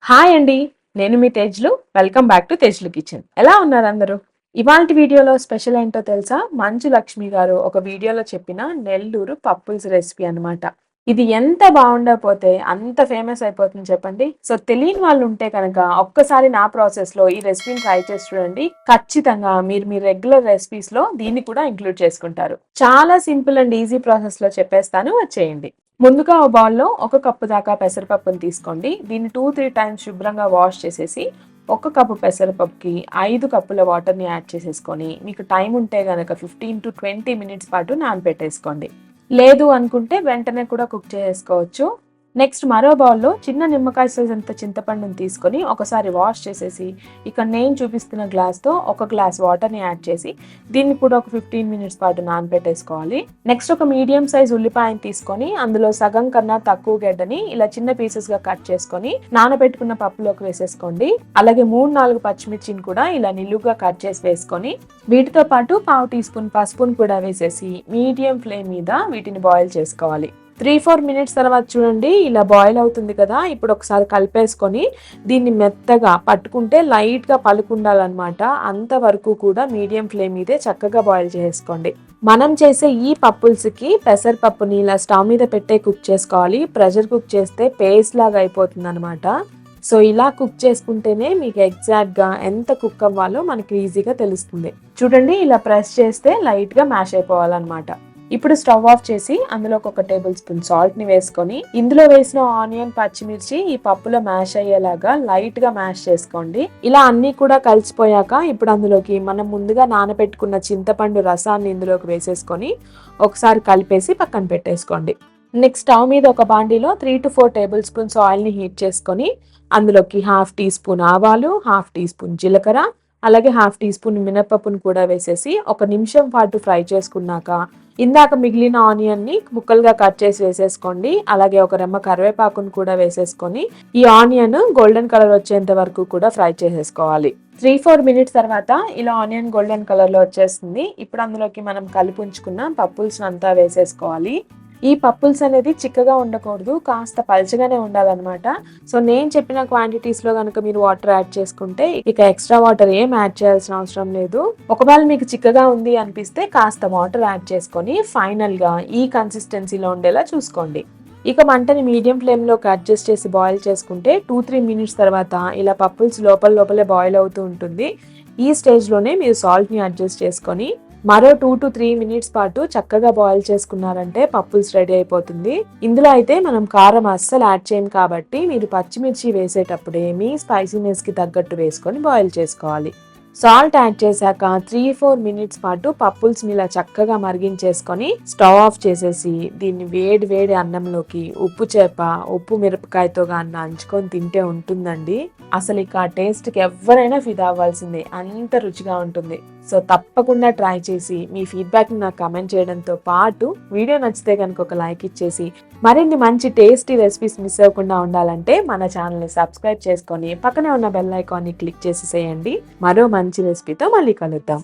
Hi అండి. నేను మీ Tejlu. Welcome back to Tejlu kitchen. ఎలా ఉన్నారు అందరూ? ఇవాల్టి వీడియోలో స్పెషల్ ఏంటో తెలుసా? మంచు లక్ష్మి గారు ఒక వీడియోలో చెప్పిన నెల్లూరు పప్పుల్స్ రెసిపీ అన్నమాట. ఇది ఎంత బాగుండకపోతే అంత ఫేమస్ అయిపోతుంది చెప్పండి. సో తెలియని వాళ్ళు ఉంటే కనుక ఒక్కసారి నా ప్రాసెస్లో ఈ రెసిపీని ట్రై చేసి చూడండి. ఖచ్చితంగా మీరు మీ రెగ్యులర్ రెసిపీస్లో దీన్ని కూడా ఇంక్లూడ్ చేసుకుంటారు. చాలా సింపుల్ అండ్ ఈజీ ప్రాసెస్లో చెప్పేస్తాను, వచ్చేయండి. ముందుగా ఓ బౌల్లో ఒక కప్పు దాకా పెసరపప్పుని తీసుకోండి. దీన్ని 2-3 టైమ్స్ శుభ్రంగా వాష్ చేసేసి ఒక కప్పు పెసరపప్పుకి 5 కప్పుల వాటర్ని యాడ్ చేసేసుకొని మీకు టైం ఉంటే గనక 15-20 మినిట్స్ పాటు నానబెట్టేసుకోండి. లేదు అనుకుంటే వెంటనే కూడా కుక్ చేసుకోవచ్చు. నెక్స్ట్ మరో బౌల్లో చిన్న నిమ్మకాయ సైజ్ అంత చింతపండుని తీసుకొని ఒకసారి వాష్ చేసేసి ఇక్కడ నేను చూపిస్తున్న గ్లాస్తో ఒక గ్లాస్ వాటర్ని యాడ్ చేసి దీన్ని కూడా ఒక 15 మినిట్స్ పాటు నానబెట్టేసుకోవాలి. నెక్స్ట్ ఒక మీడియం సైజ్ ఉల్లిపాయని తీసుకొని అందులో సగం కన్నా తక్కువ గడ్డని ఇలా చిన్న పీసెస్గా కట్ చేసుకొని నానబెట్టుకున్న పప్పులోకి వేసేసుకోండి. అలాగే 3-4 పచ్చిమిర్చిని కూడా ఇలా నిలువుగా కట్ చేసి వేసుకొని వీటితో పాటు 1/2 టీ స్పూన్ పసుపుని కూడా వేసేసి మీడియం ఫ్లేమ్ మీద వీటిని బాయిల్ చేసుకోవాలి. 3-4 మినిట్స్ తర్వాత చూడండి ఇలా బాయిల్ అవుతుంది కదా. ఇప్పుడు ఒకసారి కలిపేసుకొని దీన్ని మెత్తగా పట్టుకుంటే లైట్గా పలుకుండాలన్నమాట. అంతవరకు కూడా మీడియం ఫ్లేమ్ మీదే చక్కగా బాయిల్ చేసుకోండి. మనం చేసే ఈ పప్పుల్స్కి పెసరపప్పుని ఇలా స్టవ్ మీద పెట్టే కుక్ చేసుకోవాలి. ప్రెషర్ కుక్ చేస్తే పేస్ట్ లాగా అయిపోతుంది అనమాట. సో ఇలా కుక్ చేసుకుంటేనే మీకు ఎగ్జాక్ట్గా ఎంత కుక్ అవ్వాలో మనకి ఈజీగా తెలుస్తుంది. చూడండి ఇలా ప్రెస్ చేస్తే లైట్గా మ్యాష్ అయిపోవాలన్నమాట. ఇప్పుడు స్టవ్ ఆఫ్ చేసి అందులో ఒక టేబుల్ స్పూన్ సాల్ట్ ని వేసుకొని ఇందులో వేసిన ఆనియన్, పచ్చిమిర్చి ఈ పప్పులో మ్యాష్ అయ్యేలాగా లైట్ గా మ్యాష్ చేసుకోండి. ఇలా అన్ని కూడా కలిసిపోయాక ఇప్పుడు అందులోకి మనం ముందుగా నానబెట్టుకున్న చింతపండు రసాన్ని ఇందులోకి వేసేసుకొని ఒకసారి కలిపేసి పక్కన పెట్టేసుకోండి. నెక్స్ట్ స్టవ్ మీద ఒక బాండీలో 3-4 టేబుల్ స్పూన్స్ ఆయిల్ ని హీట్ చేసుకొని అందులోకి 1/2 టీ స్పూన్ ఆవాలు, 1/2 టీ స్పూన్ జీలకర్ర, అలాగే 1/2 టీ స్పూన్ మినపప్పును కూడా వేసేసి 1 నిమిషం పాటు ఫ్రై చేసుకున్నాక ఇందాక మిగిలిన ఆనియన్ ని ముక్కలుగా కట్ చేసి వేసేసుకోండి. అలాగే ఒక రెమ్మ కరివేపాకును కూడా వేసేసుకొని ఈ ఆనియన్ గోల్డెన్ కలర్ వచ్చేంత వరకు కూడా ఫ్రై చేసేసుకోవాలి. 3-4 మినిట్స్ తర్వాత ఇలా ఆనియన్ గోల్డెన్ కలర్ లో వచ్చేస్తుంది. ఇప్పుడు అందులోకి మనం కలిపి ఉంచుకున్న పప్పుల్స్ అంతా వేసేసుకోవాలి. ఈ పప్పుల్స్ అనేది చిక్కగా ఉండకూడదు, కాస్త పల్చగానే ఉండాలన్నమాట. సో నేను చెప్పిన క్వాంటిటీస్లో కనుక మీరు వాటర్ యాడ్ చేసుకుంటే ఇక ఎక్స్ట్రా వాటర్ ఏం యాడ్ చేయాల్సిన అవసరం లేదు. ఒకవేళ మీకు చిక్కగా ఉంది అనిపిస్తే కాస్త వాటర్ యాడ్ చేసుకొని ఫైనల్గా ఈ కన్సిస్టెన్సీలో ఉండేలా చూసుకోండి. ఇక మంటని మీడియం ఫ్లేమ్లోకి అడ్జస్ట్ చేసి బాయిల్ చేసుకుంటే 2-3 మినిట్స్ తర్వాత ఇలా పప్పుల్స్ లోపలే బాయిల్ అవుతూ ఉంటుంది. ఈ స్టేజ్లోనే మీరు సాల్ట్ని అడ్జస్ట్ చేసుకొని మరో 2-3 మినిట్స్ పాటు చక్కగా బాయిల్ చేసుకున్నారంటే పప్పుల్స్ రెడీ అయిపోతుంది. ఇందులో అయితే మనం కారం అస్సలు యాడ్ చేయం కాబట్టి మీరు పచ్చిమిర్చి వేసేటప్పుడే మీ స్పైసీనెస్ కి తగ్గట్టు వేసుకొని బాయిల్ చేసుకోవాలి. సాల్ట్ యాడ్ చేశాక 3-4 మినిట్స్ పాటు పప్పుల్స్ని ఇలా చక్కగా మరిగించేసుకొని స్టవ్ ఆఫ్ చేసేసి దీన్ని వేడి అన్నంలోకి ఉప్పు మిరపకాయతో గాని నంచుకొని తింటే ఉంటుందండి. అసలు ఇక ఆ టేస్ట్కి ఎవరైనా ఫిదా అవ్వాల్సిందే, అంత రుచిగా ఉంటుంది. సో తప్పకుండా ట్రై చేసి మీ ఫీడ్బ్యాక్ని నాకు కమెంట్ చేయడంతో పాటు వీడియో నచ్చితే కనుక ఒక లైక్ ఇచ్చేసి మరిన్ని మంచి టేస్టీ రెసిపీస్ మిస్ అవ్వకుండా ఉండాలంటే మన ఛానల్ని సబ్స్క్రైబ్ చేసుకొని పక్కనే ఉన్న బెల్ ఐకాన్ని క్లిక్ చేసేసేయండి. మరో మంచి రెసిపీతో మళ్ళీ కలుద్దాం.